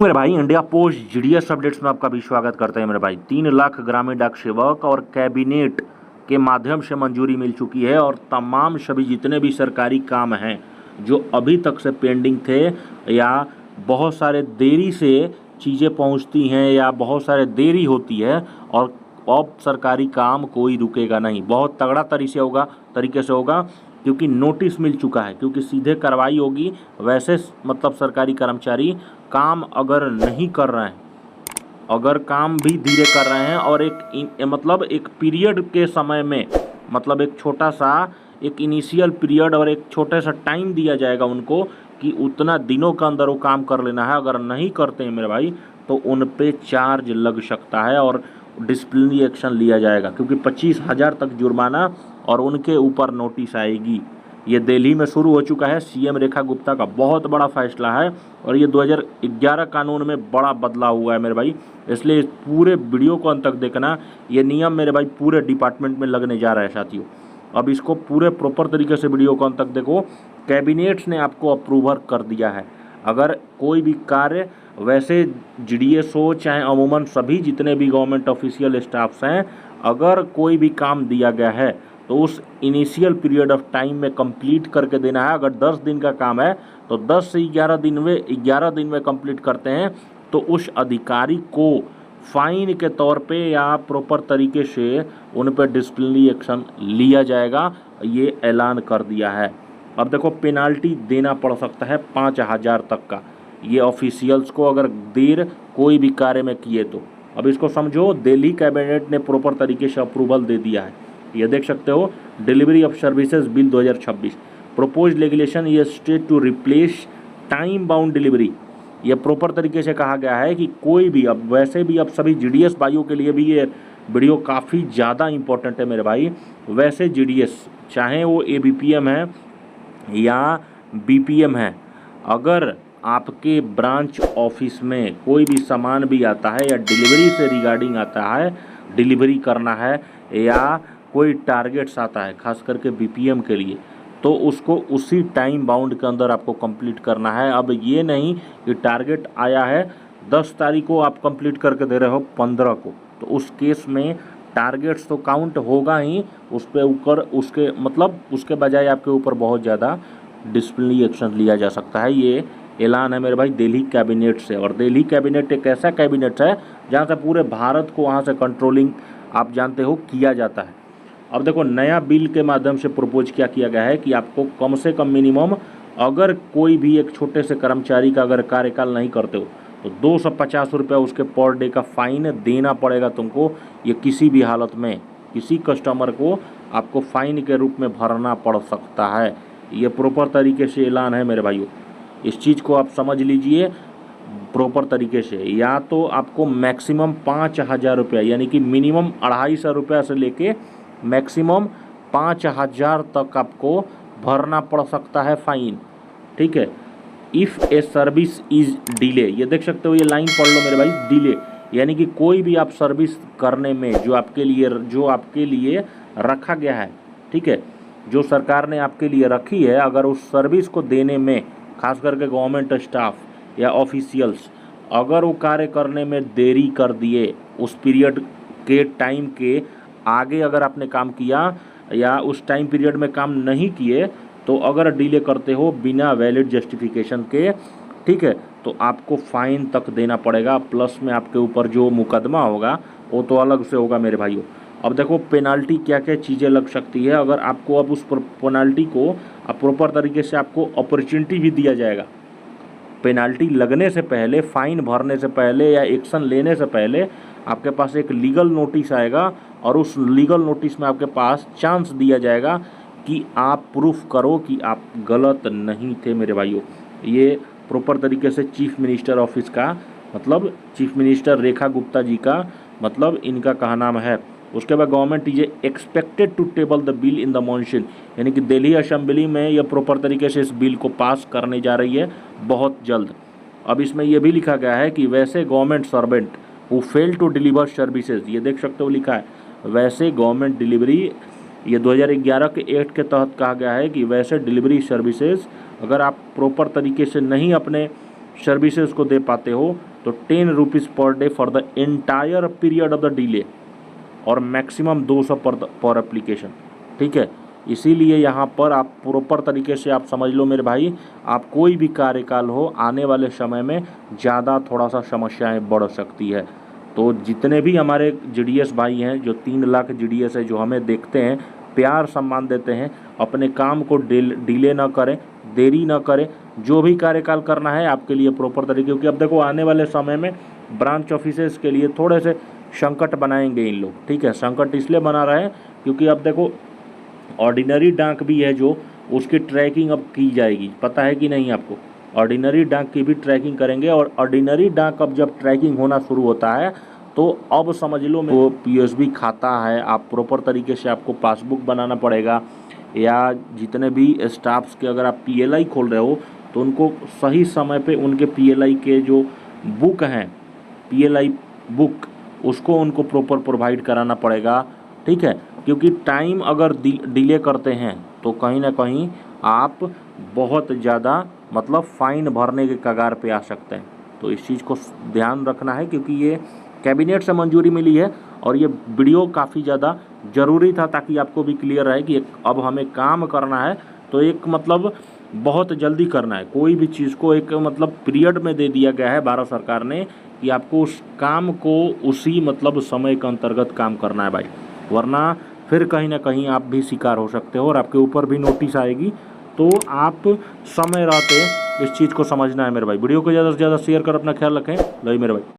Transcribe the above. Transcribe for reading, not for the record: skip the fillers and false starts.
मेरे भाई India post GDS updates में आपका भी स्वागत करते हैं। मेरे भाई 3 लाख ग्रामीण डाक सेवक और कैबिनेट के माध्यम से मंजूरी मिल चुकी है और तमाम सभी जितने भी सरकारी काम हैं जो अभी तक से पेंडिंग थे या बहुत सारे देरी से चीज़ें पहुंचती हैं या बहुत सारे देरी होती है, और अब सरकारी काम कोई रुकेगा नहीं, बहुत तगड़ा तरीके से होगा क्योंकि नोटिस मिल चुका है, क्योंकि सीधे कार्रवाई होगी। वैसे मतलब सरकारी कर्मचारी काम अगर नहीं कर रहे हैं, अगर काम भी धीरे कर रहे हैं और मतलब एक पीरियड के समय में, मतलब एक छोटा सा एक इनिशियल पीरियड और एक छोटा सा टाइम दिया जाएगा उनको कि उतना दिनों के अंदर वो काम कर लेना है। अगर नहीं करते हैं मेरे भाई तो उन पे चार्ज लग सकता है और डिसिप्लिनरी एक्शन लिया जाएगा, क्योंकि 25,000 तक जुर्माना और उनके ऊपर नोटिस आएगी। ये दिल्ली में शुरू हो चुका है। सीएम रेखा गुप्ता का बहुत बड़ा फैसला है और ये 2011 कानून में बड़ा बदलाव हुआ है मेरे भाई, इसलिए इस पूरे वीडियो को अंत तक देखना। ये नियम मेरे भाई पूरे डिपार्टमेंट में लगने जा रहा है साथियों। अब इसको पूरे प्रॉपर तरीके से वीडियो को अंत तक देखो। कैबिनेट्स ने आपको अप्रूवर कर दिया है। अगर कोई भी कार्य, वैसे जीडीएस हो चाहे अमूमन सभी जितने भी गवर्नमेंट ऑफिशियल स्टाफ्स हैं, अगर कोई भी काम दिया गया है तो उस इनिशियल पीरियड ऑफ टाइम में कंप्लीट करके देना है। अगर 10 दिन का काम है तो 10 से 11 दिन में कंप्लीट करते हैं तो उस अधिकारी को फाइन के तौर पे या प्रॉपर तरीके से उन पर डिसिप्लिनरी एक्शन लिया जाएगा, ये ऐलान कर दिया है। अब देखो पेनाल्टी देना पड़ सकता है 5,000 तक का, ये ऑफिशियल्स को अगर देर कोई भी कार्य में किए तो। अब इसको समझो, दिल्ली कैबिनेट ने प्रॉपर तरीके से अप्रूवल दे दिया है। ये देख सकते हो, delivery of services bill 2026 propose regulation ये state to replace time bound delivery. ये प्रॉपर तरीके से कहा गया है कि कोई भी, अब वैसे भी अब सभी जीडीएस भाइयों के लिए भी ये वीडियो काफ़ी ज़्यादा इंपॉर्टेंट है मेरे भाई। वैसे जीडीएस चाहे वो एबीपीएम है या बीपीएम है, अगर आपके ब्रांच ऑफिस में कोई भी सामान भी आता है या डिलीवरी से रिगार्डिंग आता है, डिलीवरी करना है या कोई टारगेट्स आता है खास करके बीपीएम के लिए, तो उसको उसी टाइम बाउंड के अंदर आपको कंप्लीट करना है। अब ये नहीं कि टारगेट आया है 10 तारीख को आप कंप्लीट करके दे रहे हो 15 को, तो उस केस में टारगेट्स तो काउंट होगा ही, उस पे ऊपर उसके मतलब उसके बजाय आपके ऊपर बहुत ज़्यादा डिसिप्लिनरी एक्शन लिया जा सकता है। ये ऐलान है मेरे भाई दिल्ली कैबिनेट से, और दिल्ली कैबिनेट एक ऐसा कैबिनेट है जहाँ से पूरे भारत को वहाँ से कंट्रोलिंग आप जानते हो किया जाता है। अब देखो नया बिल के माध्यम से प्रपोज क्या किया गया है कि आपको कम से कम मिनिमम, अगर कोई भी एक छोटे से कर्मचारी का अगर कार्यकाल नहीं करते हो तो 250 रुपये उसके पर डे का फाइन देना पड़ेगा तुमको। ये किसी भी हालत में किसी कस्टमर को आपको फाइन के रूप में भरना पड़ सकता है। ये प्रॉपर तरीके से ऐलान है मेरे भाइयों, इस चीज़ को आप समझ लीजिए प्रॉपर तरीके से। या तो आपको मैक्सिमम 5,000 रुपया, यानी कि मिनिमम 250 रुपया से लेके मैक्सिमम 5,000 तक आपको भरना पड़ सकता है फाइन, ठीक है। If a service is delay, ये देख सकते हो, ये लाइन पढ़ लो मेरे भाई, डिले यानी कि कोई भी आप सर्विस करने में जो आपके लिए रखा गया है, ठीक है, जो सरकार ने आपके लिए रखी है, अगर उस सर्विस को देने में खास करके गवर्नमेंट स्टाफ या ऑफिशियल्स अगर वो कार्य करने में देरी कर दिए, उस पीरियड के टाइम के आगे अगर आपने काम किया या उस टाइम पीरियड में काम नहीं किए, तो अगर डिले करते हो बिना वैलिड जस्टिफिकेशन के, ठीक है, तो आपको फाइन तक देना पड़ेगा। प्लस में आपके ऊपर जो मुकदमा होगा वो तो अलग से होगा मेरे भाइयों। अब देखो पेनाल्टी क्या क्या चीज़ें लग सकती है। अगर आपको अब उस पेनाल्टी को अब प्रॉपर तरीके से आपको अपॉर्चुनिटी भी दिया जाएगा, पेनाल्टी लगने से पहले, फाइन भरने से पहले या एक्शन लेने से पहले आपके पास एक लीगल नोटिस आएगा और उस लीगल नोटिस में आपके पास चांस दिया जाएगा कि आप प्रूफ करो कि आप गलत नहीं थे मेरे भाइयों। ये प्रॉपर तरीके से चीफ मिनिस्टर ऑफिस का, मतलब चीफ मिनिस्टर रेखा गुप्ता जी का, मतलब इनका कहनाम है। उसके बाद government is expected to table the bill in the monsoon, यानी कि दिल्ली असेंबली में यह प्रॉपर तरीके से इस बिल को पास करने जा रही है बहुत जल्द। अब इसमें यह भी लिखा गया है कि वैसे government servant who fail to deliver services, ये देख सकते हो लिखा है वैसे गवर्नमेंट डिलीवरी, ये 2011 के एक्ट के तहत कहा गया है कि वैसे डिलीवरी सर्विसेज अगर आप प्रॉपर तरीके से नहीं अपने सर्विसेज को दे पाते हो तो 10 rupees per day for the entire period of the delay और मैक्सिमम 200 पर एप्लीकेशन। ठीक है, इसीलिए यहाँ पर आप प्रॉपर तरीके से आप समझ लो मेरे भाई, आप कोई भी कार्यकाल हो आने वाले समय में ज़्यादा थोड़ा सा समस्याएं बढ़ सकती है। तो जितने भी हमारे जीडीएस भाई हैं, जो 3 लाख जीडीएस है, जो हमें देखते हैं, प्यार सम्मान देते हैं, अपने काम को डिले ना करें, देरी ना करें। जो भी कार्यकाल करना है आपके लिए प्रॉपर तरीके, क्योंकि अब देखो आने वाले समय में ब्रांच ऑफिसेस के लिए थोड़े से संकट बनाएंगे इन लोग। ठीक है, संकट इसलिए बना रहे हैं क्योंकि अब देखो ऑर्डिनरी डाक भी है जो उसकी ट्रैकिंग अब की जाएगी, पता है कि नहीं आपको? ऑर्डिनरी डाक की भी ट्रैकिंग करेंगे और ऑर्डिनरी डाक अब जब ट्रैकिंग होना शुरू होता है तो अब समझ लो वो पीएसबी खाता है, आप प्रॉपर तरीके से आपको पासबुक बनाना पड़ेगा, या जितने भी स्टाफ्स के अगर आप पीएलआई खोल रहे हो तो उनको सही समय पे उनके पीएलआई के जो बुक हैं, पीएलआई बुक, उसको उनको प्रॉपर प्रोवाइड कराना पड़ेगा। ठीक है, क्योंकि टाइम अगर डिले करते हैं तो कहीं ना कहीं आप बहुत ज़्यादा मतलब फ़ाइन भरने के कगार पे आ सकते हैं। तो इस चीज़ को ध्यान रखना है, क्योंकि ये कैबिनेट से मंजूरी मिली है और ये वीडियो काफ़ी ज़्यादा ज़रूरी था ताकि आपको भी क्लियर रहे कि अब हमें काम करना है तो एक मतलब बहुत जल्दी करना है। कोई भी चीज़ को एक मतलब पीरियड में दे दिया गया है भारत सरकार ने कि आपको उस काम को उसी मतलब समय के अंतर्गत काम करना है भाई, वरना फिर कहीं ना कहीं आप भी शिकार हो सकते हो और आपके ऊपर भी नोटिस आएगी। तो आप समय रहते इस चीज़ को समझना है मेरे भाई। वीडियो को ज़्यादा से ज़्यादा शेयर कर, अपना ख्याल रखें। लो मेरे भाई।